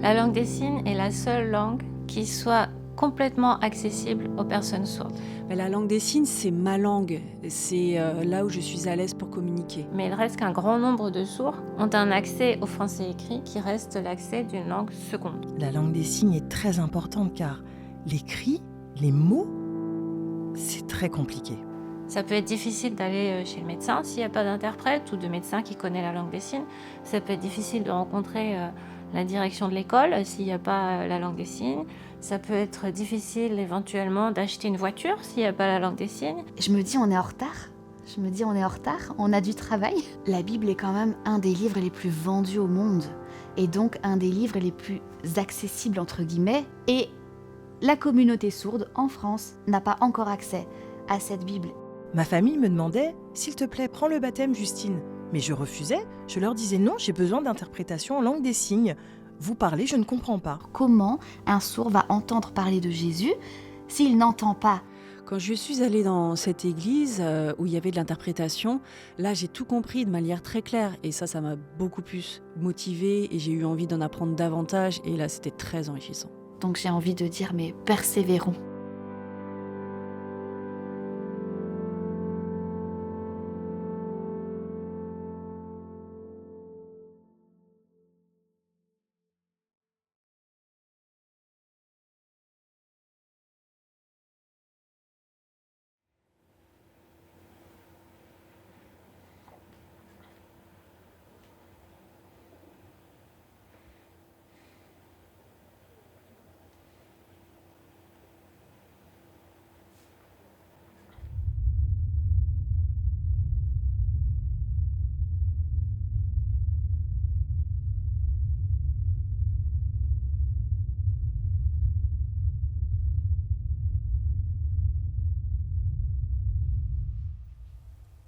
La langue des signes est la seule langue qui soit complètement accessible aux personnes sourdes. Mais la langue des signes, c'est ma langue. C'est là où je suis à l'aise pour communiquer. Mais il reste qu'un grand nombre de sourds ont un accès au français écrit qui reste l'accès d'une langue seconde. La langue des signes est très importante car l'écrit, les mots, c'est très compliqué. Ça peut être difficile d'aller chez le médecin s'il n'y a pas d'interprète ou de médecin qui connaît la langue des signes. Ça peut être difficile de rencontrer la direction de l'école s'il n'y a pas la langue des signes. Ça peut être difficile éventuellement d'acheter une voiture s'il n'y a pas la langue des signes. Je me dis on est en retard. On a du travail. La Bible est quand même un des livres les plus vendus au monde et donc un des livres les plus accessibles entre guillemets. Et la communauté sourde en France n'a pas encore accès à cette Bible. Ma famille me demandait « S'il te plaît, prends le baptême, Justine ». Mais je refusais, je leur disais « Non, j'ai besoin d'interprétation en langue des signes. Vous parlez, je ne comprends pas. » Comment un sourd va entendre parler de Jésus s'il n'entend pas ? Quand je suis allée dans cette église où il y avait de l'interprétation, là j'ai tout compris de manière très claire et ça m'a beaucoup plus motivée et j'ai eu envie d'en apprendre davantage et là c'était très enrichissant. Donc j'ai envie de dire mais persévérons.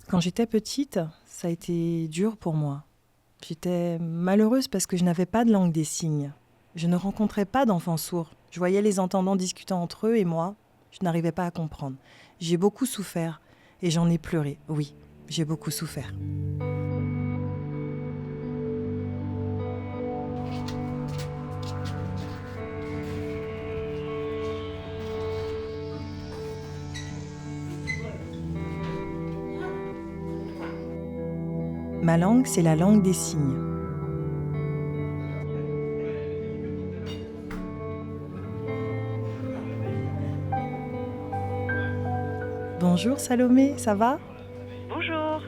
Quand j'étais petite, ça a été dur pour moi. J'étais malheureuse parce que je n'avais pas de langue des signes. Je ne rencontrais pas d'enfants sourds. Je voyais les entendants discutant entre eux et moi, je n'arrivais pas à comprendre. J'ai beaucoup souffert et j'en ai pleuré. Oui, j'ai beaucoup souffert. Ma langue, c'est la langue des signes. Bonjour Salomé, ça va ? Bonjour.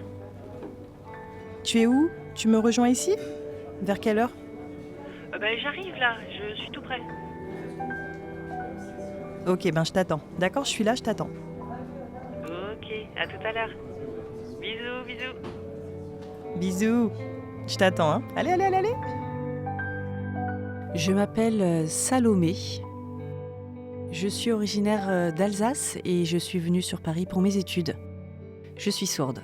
Tu es où ? Tu me rejoins ici ? Vers quelle heure ? J'arrive là, je suis tout près. Ok, je t'attends. D'accord, je suis là, je t'attends. Ok, à tout à l'heure. Bisous, bisous. Bisous. Je t'attends, hein. Allez, allez, allez, allez. Je m'appelle Salomé. Je suis originaire d'Alsace et je suis venue sur Paris pour mes études. Je suis sourde.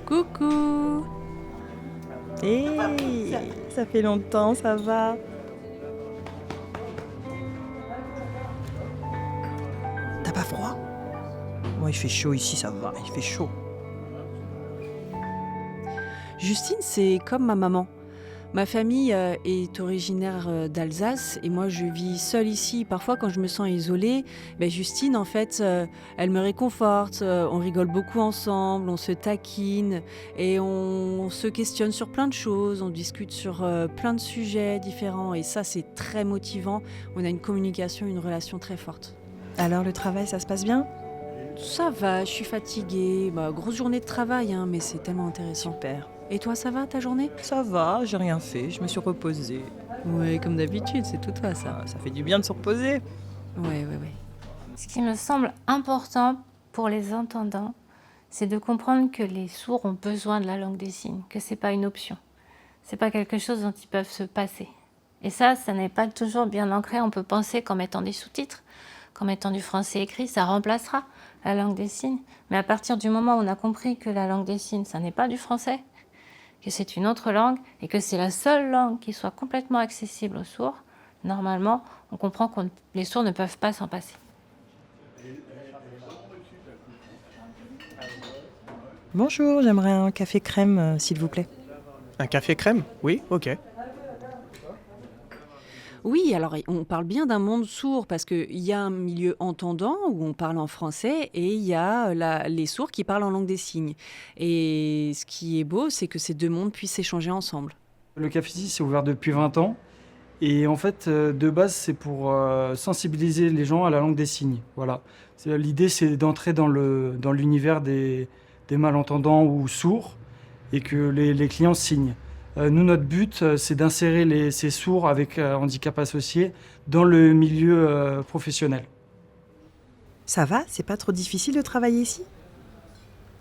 Coucou! Hé, ça fait longtemps, ça va. T'as pas froid ? Moi, il fait chaud ici, ça va, il fait chaud. Justine, c'est comme ma maman. Ma famille est originaire d'Alsace et moi je vis seule ici. Parfois quand je me sens isolée, Justine en fait, elle me réconforte, on rigole beaucoup ensemble, on se taquine et on se questionne sur plein de choses, on discute sur plein de sujets différents et ça c'est très motivant. On a une communication, une relation très forte. Alors, le travail, ça se passe bien ? Ça va, je suis fatiguée, grosse journée de travail hein, mais c'est tellement intéressant. Super. Et toi ça va ta journée ? Ça va, j'ai rien fait, je me suis reposée. Ouais, comme d'habitude, c'est tout toi ça. Ça fait du bien de se reposer. Ouais. Ce qui me semble important pour les entendants, c'est de comprendre que les sourds ont besoin de la langue des signes, que c'est pas une option. C'est pas quelque chose dont ils peuvent se passer. Et ça n'est pas toujours bien ancré. On peut penser qu'en mettant des sous-titres, qu'en mettant du français écrit, ça remplacera la langue des signes. Mais à partir du moment où on a compris que la langue des signes, ça n'est pas du français, que c'est une autre langue et que c'est la seule langue qui soit complètement accessible aux sourds, normalement, on comprend que les sourds ne peuvent pas s'en passer. Bonjour, j'aimerais un café crème, s'il vous plaît. Un café crème? Oui, ok. Oui, alors on parle bien d'un monde sourd parce qu'il y a un milieu entendant où on parle en français et il y a les sourds qui parlent en langue des signes. Et ce qui est beau, c'est que ces deux mondes puissent échanger ensemble. Le Café Ici, c'est ouvert depuis 20 ans. Et en fait, de base, c'est pour sensibiliser les gens à la langue des signes. Voilà. L'idée, c'est d'entrer dans l'univers des malentendants ou sourds et que les clients signent. Nous, notre but, c'est d'insérer ces sourds avec handicap associé dans le milieu professionnel. Ça va? C'est pas trop difficile de travailler ici?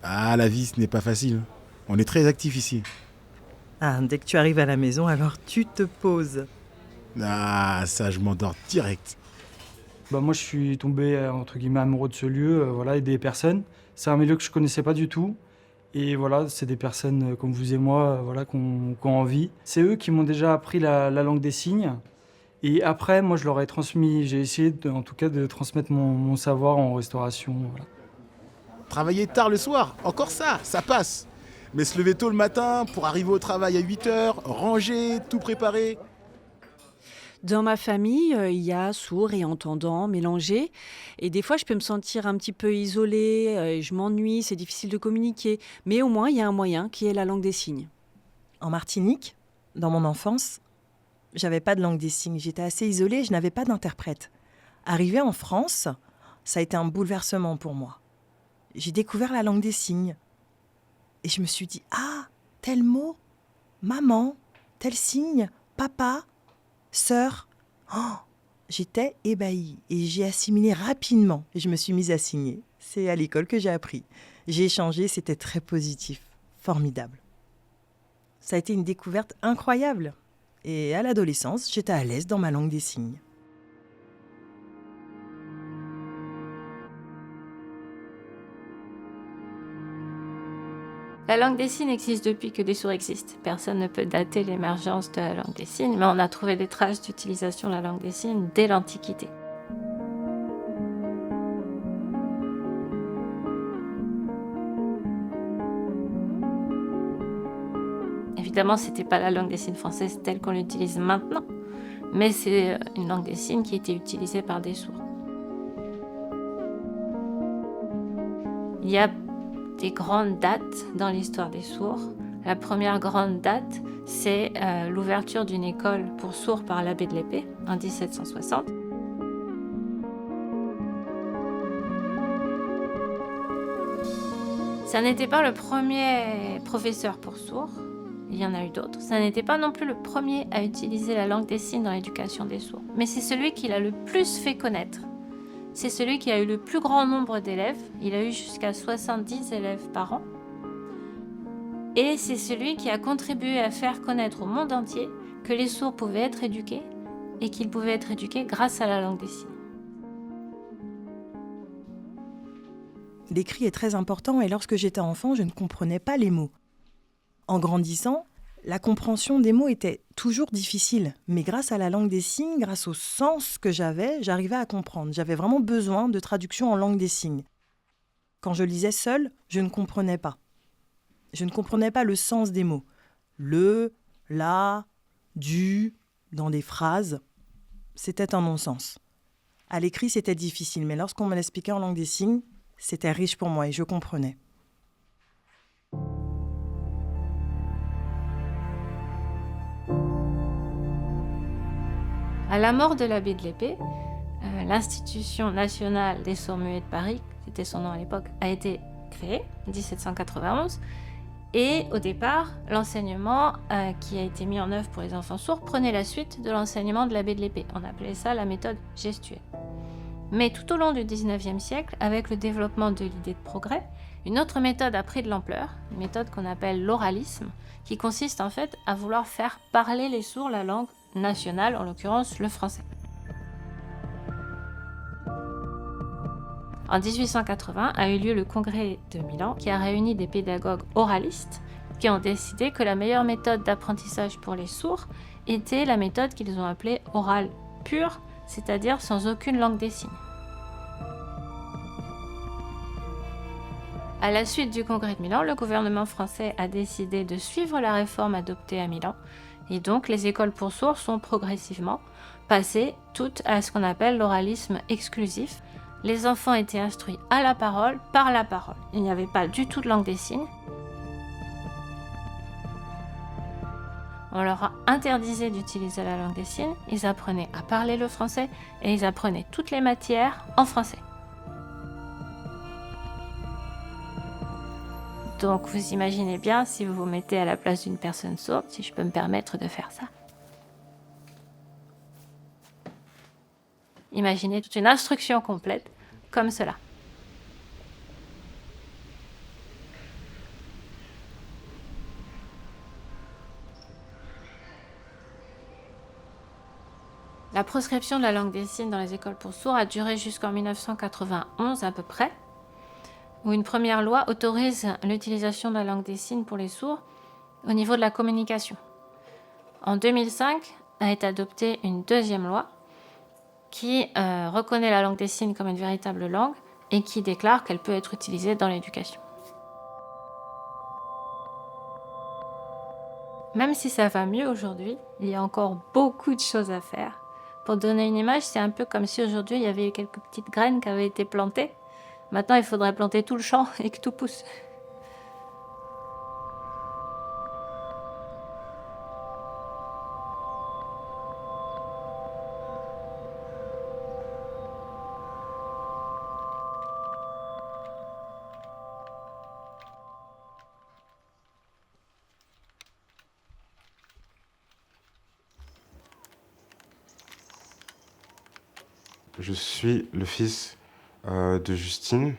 Ah, la vie, ce n'est pas facile. On est très actifs ici. Ah, dès que tu arrives à la maison, alors tu te poses. Ah, ça, je m'endors direct. Moi, je suis tombé, entre guillemets, amoureux de ce lieu voilà, et des personnes. C'est un milieu que je connaissais pas du tout. Et voilà, c'est des personnes comme vous et moi voilà, qui ont envie. C'est eux qui m'ont déjà appris la langue des signes. Et après, moi, je leur ai transmis, j'ai essayé en tout cas de transmettre mon savoir en restauration. Voilà. Travailler tard le soir, encore ça passe. Mais se lever tôt le matin pour arriver au travail à 8h, ranger, tout préparer. Dans ma famille, il y a sourds et entendants mélangés. Et des fois, je peux me sentir un petit peu isolée, je m'ennuie, c'est difficile de communiquer. Mais au moins, il y a un moyen qui est la langue des signes. En Martinique, dans mon enfance, j'avais pas de langue des signes. J'étais assez isolée, je n'avais pas d'interprète. Arrivée en France, ça a été un bouleversement pour moi. J'ai découvert la langue des signes. Et je me suis dit, ah, tel mot, maman, tel signe, papa, sœur. Oh, j'étais ébahie et j'ai assimilé rapidement. Et je me suis mise à signer. C'est à l'école que j'ai appris. J'ai échangé, c'était très positif, formidable. Ça a été une découverte incroyable. Et à l'adolescence, j'étais à l'aise dans ma langue des signes. La langue des signes existe depuis que des sourds existent. Personne ne peut dater l'émergence de la langue des signes, mais on a trouvé des traces d'utilisation de la langue des signes dès l'Antiquité. Évidemment, ce n'était pas la langue des signes française telle qu'on l'utilise maintenant, mais c'est une langue des signes qui était utilisée par des sourds. Il y a des grandes dates dans l'histoire des sourds. La première grande date, c'est l'ouverture d'une école pour sourds par l'abbé de l'Épée en 1760. Ça n'était pas le premier professeur pour sourds, il y en a eu d'autres. Ça n'était pas non plus le premier à utiliser la langue des signes dans l'éducation des sourds, mais c'est celui qui l'a le plus fait connaître. C'est celui qui a eu le plus grand nombre d'élèves. Il a eu jusqu'à 70 élèves par an. Et c'est celui qui a contribué à faire connaître au monde entier que les sourds pouvaient être éduqués et qu'ils pouvaient être éduqués grâce à la langue des signes. L'écrit est très important et lorsque j'étais enfant, je ne comprenais pas les mots. En grandissant, la compréhension des mots était toujours difficile, mais grâce à la langue des signes, grâce au sens que j'arrivais à comprendre. J'avais vraiment besoin de traduction en langue des signes. Quand je lisais seule, je ne comprenais pas. Je ne comprenais pas le sens des mots. Le, la, du, dans des phrases, c'était un non-sens. À l'écrit, c'était difficile, mais lorsqu'on me l'expliquait en langue des signes, c'était riche pour moi et je comprenais. À la mort de l'abbé de l'Épée, l'Institution nationale des sourds-muets de Paris, c'était son nom à l'époque, a été créée en 1791. Et au départ, l'enseignement qui a été mis en œuvre pour les enfants sourds prenait la suite de l'enseignement de l'abbé de l'Épée. On appelait ça la méthode gestuelle. Mais tout au long du 19e siècle, avec le développement de l'idée de progrès, une autre méthode a pris de l'ampleur, une méthode qu'on appelle l'oralisme, qui consiste en fait à vouloir faire parler les sourds la langue nationale, en l'occurrence le français. En 1880 a eu lieu le congrès de Milan qui a réuni des pédagogues oralistes qui ont décidé que la meilleure méthode d'apprentissage pour les sourds était la méthode qu'ils ont appelée orale pure, c'est-à-dire sans aucune langue des signes. À la suite du congrès de Milan, le gouvernement français a décidé de suivre la réforme adoptée à Milan. Et donc, les écoles pour sourds sont progressivement passées toutes à ce qu'on appelle l'oralisme exclusif. Les enfants étaient instruits à la parole, par la parole. Il n'y avait pas du tout de langue des signes. On leur interdisait d'utiliser la langue des signes. Ils apprenaient à parler le français et ils apprenaient toutes les matières en français. Donc vous imaginez bien si vous vous mettez à la place d'une personne sourde, si je peux me permettre de faire ça. Imaginez toute une instruction complète comme cela. La proscription de la langue des signes dans les écoles pour sourds a duré jusqu'en 1991 à peu près, où une première loi autorise l'utilisation de la langue des signes pour les sourds au niveau de la communication. En 2005 a été adoptée une deuxième loi qui reconnaît la langue des signes comme une véritable langue et qui déclare qu'elle peut être utilisée dans l'éducation. Même si ça va mieux aujourd'hui, il y a encore beaucoup de choses à faire. Pour donner une image, c'est un peu comme si aujourd'hui il y avait eu quelques petites graines qui avaient été plantées. Maintenant, il faudrait planter tout le champ et que tout pousse. Je suis le fils de Justine.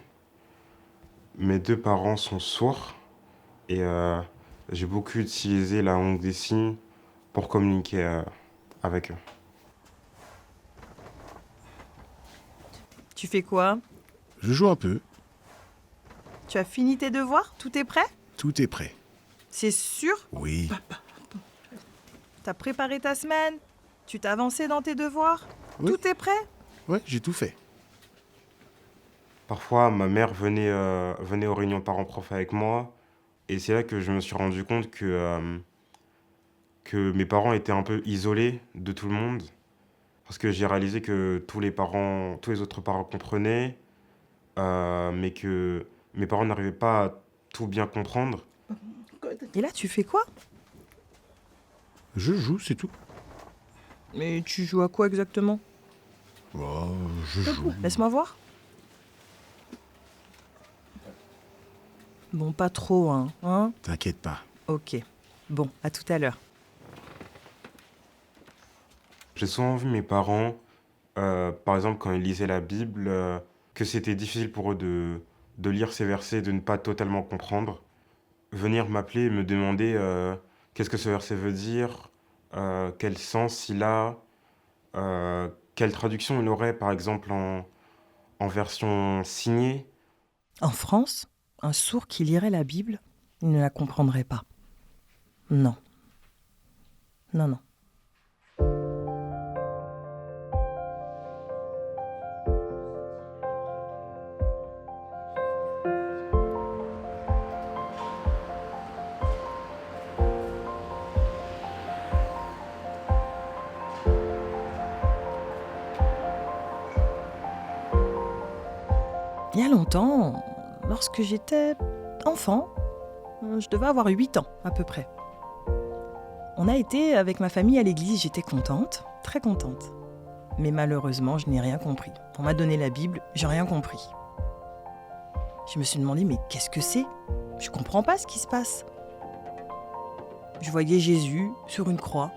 Mes deux parents sont sourds et j'ai beaucoup utilisé la langue des signes pour communiquer avec eux. Tu fais quoi? Je joue un peu. Tu as fini tes devoirs? Tout est prêt? Tout est prêt. C'est sûr? Oui. T'as préparé ta semaine? Tu t'as avancé dans tes devoirs? Oui. Tout est prêt? Ouais, j'ai tout fait. Parfois, ma mère venait aux réunions parents-prof avec moi et c'est là que je me suis rendu compte que mes parents étaient un peu isolés de tout le monde parce que j'ai réalisé que tous les autres parents comprenaient, mais que mes parents n'arrivaient pas à tout bien comprendre. Et là, tu fais quoi? Je joue, c'est tout. Mais tu joues à quoi exactement? Oh, je joue. Laisse-moi voir. Bon, pas trop, hein? T'inquiète pas. Ok. Bon, à tout à l'heure. J'ai souvent vu mes parents, par exemple quand ils lisaient la Bible, que c'était difficile pour eux de lire ces versets, de ne pas totalement comprendre. Venir m'appeler et me demander qu'est-ce que ce verset veut dire, quel sens il a, quelle traduction il aurait, par exemple en version signée. En France, un sourd qui lirait la Bible, il ne la comprendrait pas. Non. Non, non. Il y a longtemps, lorsque j'étais enfant, je devais avoir 8 ans à peu près. On a été avec ma famille à l'église, j'étais contente, très contente. Mais malheureusement, je n'ai rien compris. On m'a donné la Bible, j'ai rien compris. Je me suis demandé, mais qu'est-ce que c'est? Je comprends pas ce qui se passe. Je voyais Jésus sur une croix.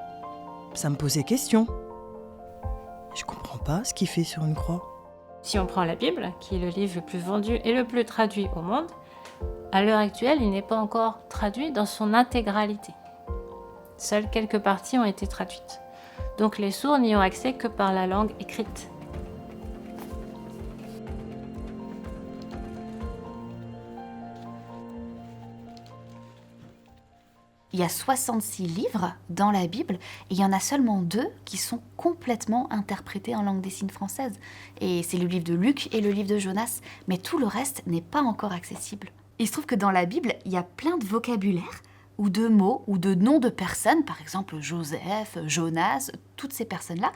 Ça me posait question. Je comprends pas ce qu'il fait sur une croix. Si on prend la Bible, qui est le livre le plus vendu et le plus traduit au monde, à l'heure actuelle, il n'est pas encore traduit dans son intégralité. Seules quelques parties ont été traduites. Donc les sourds n'y ont accès que par la langue écrite. Il y a 66 livres dans la Bible et il y en a seulement 2 qui sont complètement interprétés en langue des signes française. Et c'est le livre de Luc et le livre de Jonas, mais tout le reste n'est pas encore accessible. Il se trouve que dans la Bible, il y a plein de vocabulaire ou de mots ou de noms de personnes, par exemple Joseph, Jonas, toutes ces personnes-là.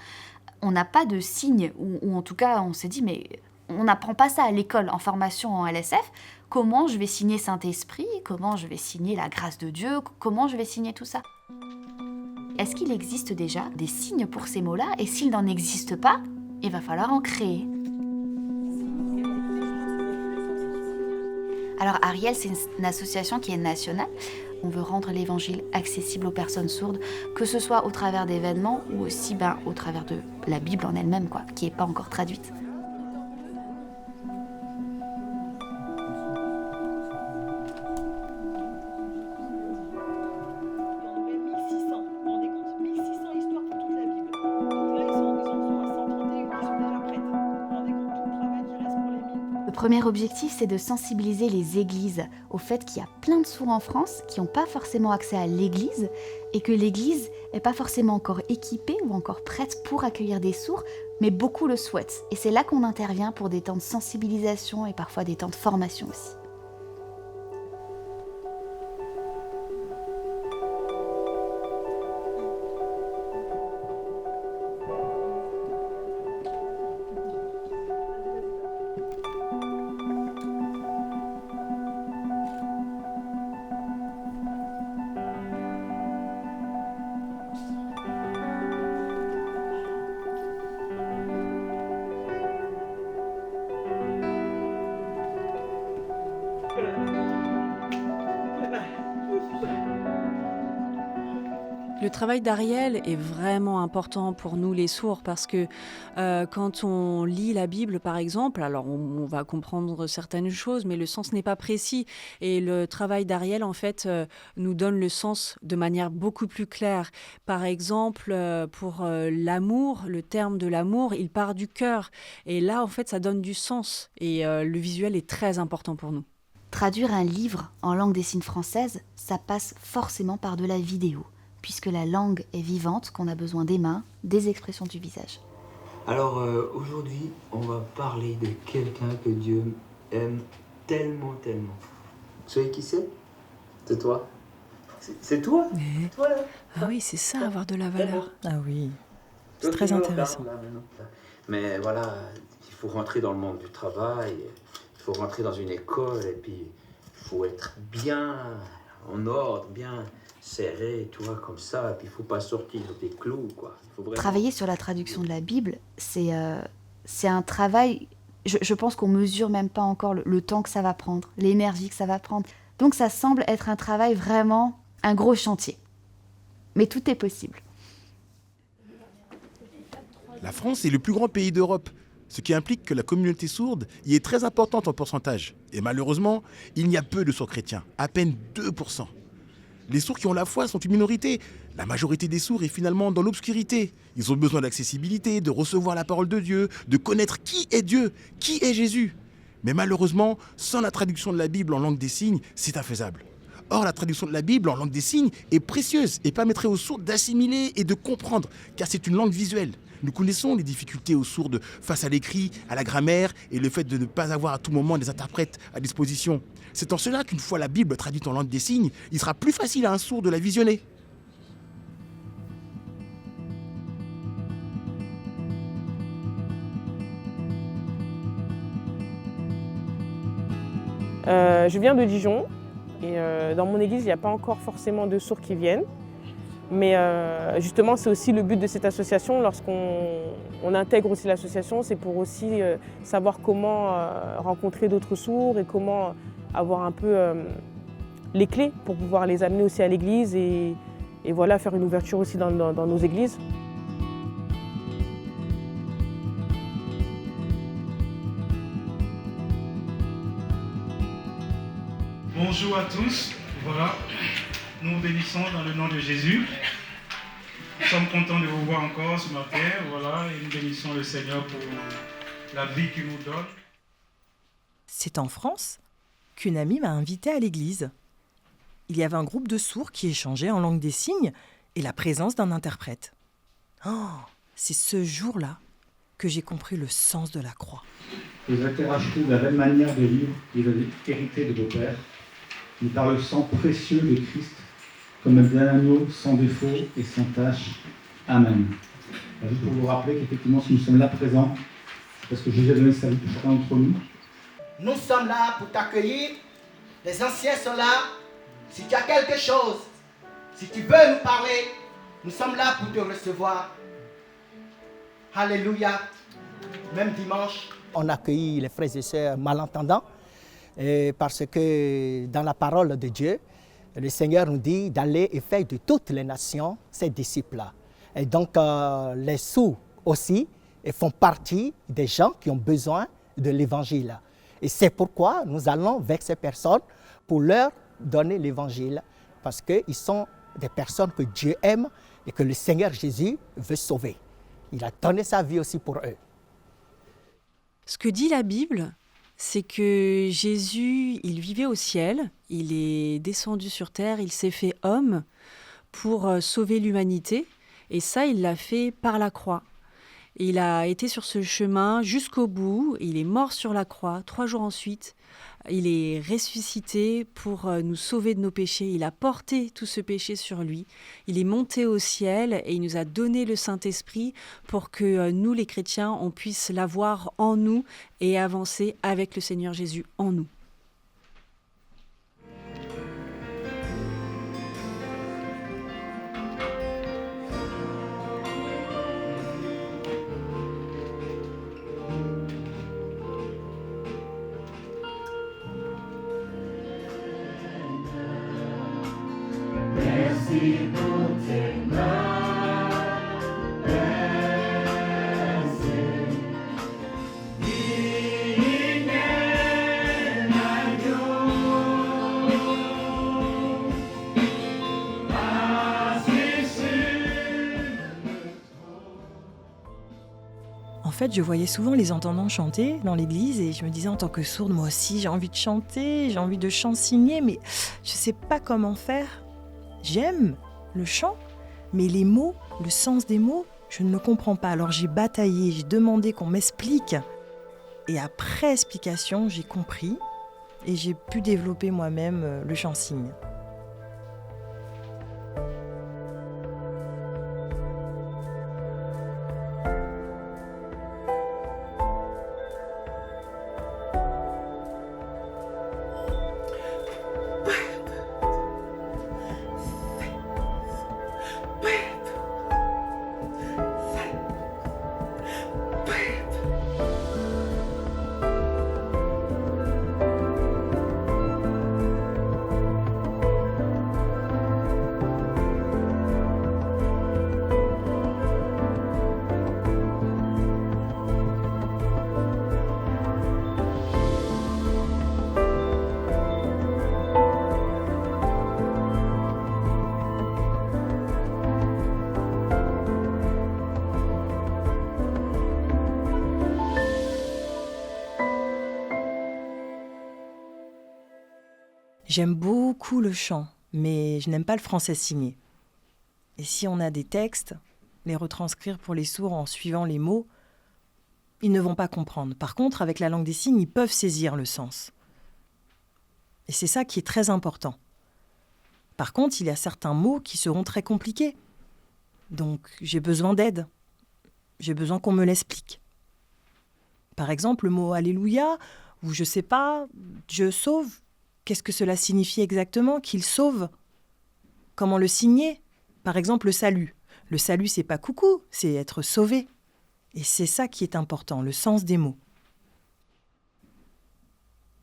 On n'a pas de signes, ou en tout cas on s'est dit mais on n'apprend pas ça à l'école en formation en LSF. Comment je vais signer Saint-Esprit? Comment je vais signer la grâce de Dieu? Comment je vais signer tout ça? Est-ce qu'il existe déjà des signes pour ces mots-là? Et s'il n'en existe pas, il va falloir en créer. Alors Ariel, c'est une association qui est nationale. On veut rendre l'évangile accessible aux personnes sourdes, que ce soit au travers d'événements ou aussi au travers de la Bible en elle-même, qui n'est pas encore traduite. Le premier objectif, c'est de sensibiliser les églises au fait qu'il y a plein de sourds en France qui n'ont pas forcément accès à l'église et que l'église n'est pas forcément encore équipée ou encore prête pour accueillir des sourds, mais beaucoup le souhaitent. Et c'est là qu'on intervient pour des temps de sensibilisation et parfois des temps de formation aussi. Le travail d'Ariel est vraiment important pour nous les sourds parce que quand on lit la Bible par exemple, alors on va comprendre certaines choses mais le sens n'est pas précis et le travail d'Ariel en fait nous donne le sens de manière beaucoup plus claire. Par exemple pour l'amour, le terme de l'amour il part du cœur et là en fait ça donne du sens et le visuel est très important pour nous. Traduire un livre en langue des signes française, ça passe forcément par de la vidéo, puisque la langue est vivante, qu'on a besoin des mains, des expressions du visage. Alors aujourd'hui, on va parler de quelqu'un que Dieu aime tellement, tellement. Vous savez qui c'est? C'est toi. C'est toi? Mais... toi là. Ah oui, c'est ça, avoir de la valeur. Ah oui, c'est Toi, très tu me intéressant. regardes, là, maintenant. Mais voilà, il faut rentrer dans le monde du travail, il faut rentrer dans une école, et puis il faut être bien en ordre, bien serré, tu vois, comme ça, et puis il faut pas sortir des clous, quoi. Il faut vraiment... Travailler sur la traduction de la Bible, c'est un travail, je pense qu'on mesure même pas encore le temps que ça va prendre, l'énergie que ça va prendre. Donc ça semble être un travail vraiment, un gros chantier. Mais tout est possible. La France est le plus grand pays d'Europe, ce qui implique que la communauté sourde y est très importante en pourcentage. Et malheureusement, il y a peu de sourds chrétiens, à peine 2%. Les sourds qui ont la foi sont une minorité. La majorité des sourds est finalement dans l'obscurité. Ils ont besoin d'accessibilité, de recevoir la parole de Dieu, de connaître qui est Dieu, qui est Jésus. Mais malheureusement, sans la traduction de la Bible en langue des signes, c'est infaisable. Or, la traduction de la Bible en langue des signes est précieuse et permettrait aux sourds d'assimiler et de comprendre, car c'est une langue visuelle. Nous connaissons les difficultés aux sourds face à l'écrit, à la grammaire et le fait de ne pas avoir à tout moment des interprètes à disposition. C'est en cela qu'une fois la Bible traduite en langue des signes, il sera plus facile à un sourd de la visionner. Je viens de Dijon et dans mon église, il n'y a pas encore forcément de sourds qui viennent. Mais justement, c'est aussi le but de cette association. Lorsqu'on intègre aussi l'association, c'est pour aussi savoir comment rencontrer d'autres sourds et comment avoir un peu les clés pour pouvoir les amener aussi à l'église et voilà, faire une ouverture aussi dans nos églises. Bonjour à tous, voilà, nous bénissons dans le nom de Jésus. Nous sommes contents de vous voir encore ce matin, voilà, et nous bénissons le Seigneur pour la vie qu'il nous donne. C'est en France qu'une amie m'a invitée à l'église. Il y avait un groupe de sourds qui échangeait en langue des signes et la présence d'un interprète. Oh, c'est ce jour-là que j'ai compris le sens de la croix. Vous avez été rachetés de la même manière de livres qu'ils avaient hérité de vos pères. mais par le sang précieux de Christ, comme un agneau sans défaut et sans tache. Amen. Juste pour vous rappeler qu'effectivement, si nous sommes là présents, c'est parce que Jésus a donné sa vie pour chacun d'entre nous. Nous sommes là pour t'accueillir. Les anciens sont là. Si tu as quelque chose, si tu veux nous parler, nous sommes là pour te recevoir. Alléluia. Même dimanche. On accueille les frères et sœurs malentendants parce que dans la parole de Dieu, le Seigneur nous dit d'aller et faire de toutes les nations ses disciples-là. Et donc les sourds aussi font partie des gens qui ont besoin de l'évangile. Et c'est pourquoi nous allons vers ces personnes pour leur donner l'évangile, parce qu'ils sont des personnes que Dieu aime et que le Seigneur Jésus veut sauver. Il a donné sa vie aussi pour eux. Ce que dit la Bible, c'est que Jésus, il vivait au ciel, il est descendu sur terre, il s'est fait homme pour sauver l'humanité, et ça, il l'a fait par la croix. Il a été sur ce chemin jusqu'au bout, il est mort sur la croix, 3 jours ensuite, il est ressuscité pour nous sauver de nos péchés, il a porté tout ce péché sur lui, il est monté au ciel et il nous a donné le Saint-Esprit pour que nous les chrétiens, on puisse l'avoir en nous et avancer avec le Seigneur Jésus en nous. Merci pour tes mains baissées. Digne agneau, assis sur le trône. En fait, je voyais souvent les entendants chanter dans l'église et je me disais en tant que sourde, moi aussi j'ai envie de chanter, j'ai envie de chansigner, mais je ne sais pas comment faire. J'aime le chant, mais les mots, le sens des mots, je ne le comprends pas. Alors j'ai bataillé, j'ai demandé qu'on m'explique. Et après explication, j'ai compris et j'ai pu développer moi-même le chant-signe. J'aime beaucoup le chant, mais je n'aime pas le français signé. Et si on a des textes, les retranscrire pour les sourds en suivant les mots, ils ne vont pas comprendre. Par contre, avec la langue des signes, ils peuvent saisir le sens. Et c'est ça qui est très important. Par contre, il y a certains mots qui seront très compliqués. Donc, j'ai besoin d'aide. J'ai besoin qu'on me l'explique. Par exemple, le mot « Alléluia » ou je ne sais pas, « Dieu sauve ». Qu'est-ce que cela signifie exactement, qu'il sauve? Comment le signer? Par exemple, le salut. Le salut, c'est pas coucou, c'est être sauvé. Et c'est ça qui est important, le sens des mots.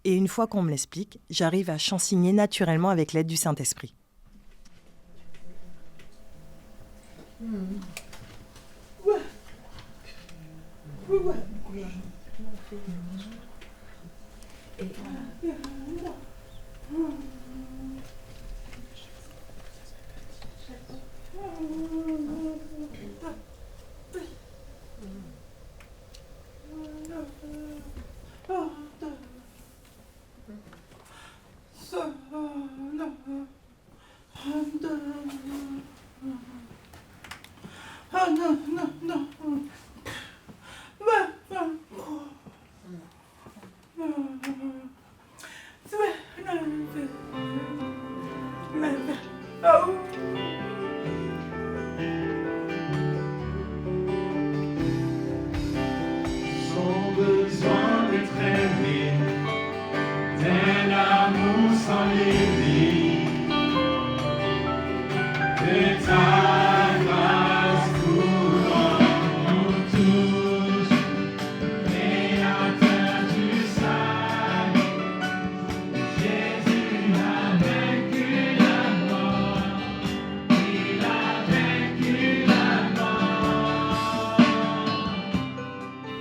Et une fois qu'on me l'explique, j'arrive à chansigner naturellement avec l'aide du Saint-Esprit. Et voilà. Son besoin d'être aimé, d'un amour sans limite, de ta grâce courant nous tous, créateur du salut. Jésus a vaincu la mort, il a vaincu la mort.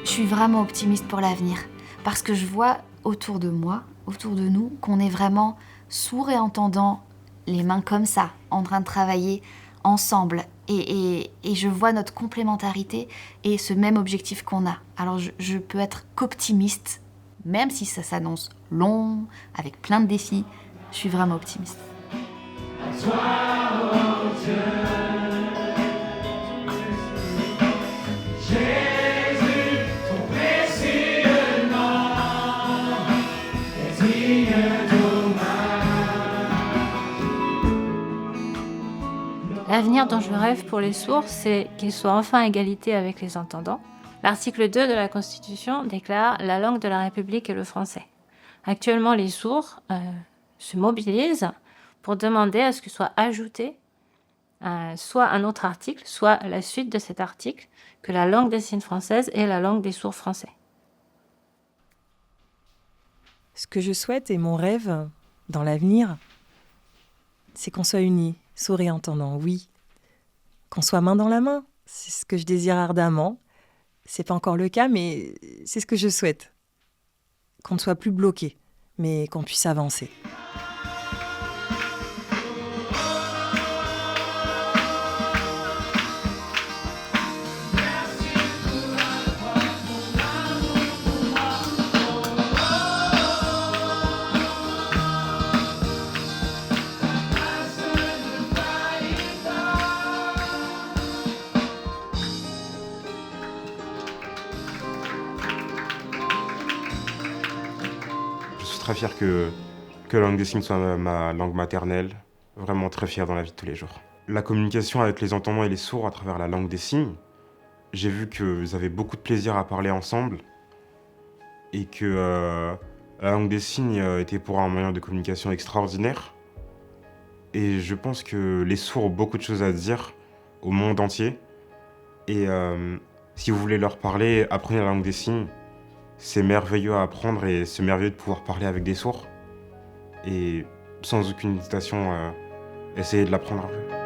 Je suis vraiment optimiste pour l'avenir parce que je vois autour de moi, autour de nous, qu'on est vraiment sourds et entendants, les mains comme ça, en train de travailler ensemble. Et je vois notre complémentarité et ce même objectif qu'on a. Alors je peux être qu'optimiste, même si ça s'annonce long, avec plein de défis, je suis vraiment optimiste. Toi, oh Dieu, Jésus, ton précieux nom est digne d'hommage. L'avenir dont je rêve pour les sourds, c'est qu'ils soient enfin à égalité avec les entendants. L'article 2 de la Constitution déclare « La langue de la République est le français ». Actuellement, les sourds se mobilisent pour demander à ce que soit ajouté soit un autre article, soit la suite de cet article, que la langue des signes française est la langue des sourds français. Ce que je souhaite et mon rêve dans l'avenir, c'est qu'on soit unis, sourds et entendants, oui. Qu'on soit main dans la main, c'est ce que je désire ardemment. C'est pas encore le cas, mais c'est ce que je souhaite. Qu'on ne soit plus bloqués, mais qu'on puisse avancer. Je suis très fier que la langue des signes soit ma langue maternelle. Vraiment très fier dans la vie de tous les jours. La communication avec les entendants et les sourds à travers la langue des signes, j'ai vu qu'ils avaient beaucoup de plaisir à parler ensemble et que la langue des signes était pour eux un moyen de communication extraordinaire. Et je pense que les sourds ont beaucoup de choses à dire au monde entier. Et si vous voulez leur parler, apprenez la langue des signes. C'est merveilleux à apprendre et c'est merveilleux de pouvoir parler avec des sourds. Et sans aucune hésitation, essayez de l'apprendre un peu.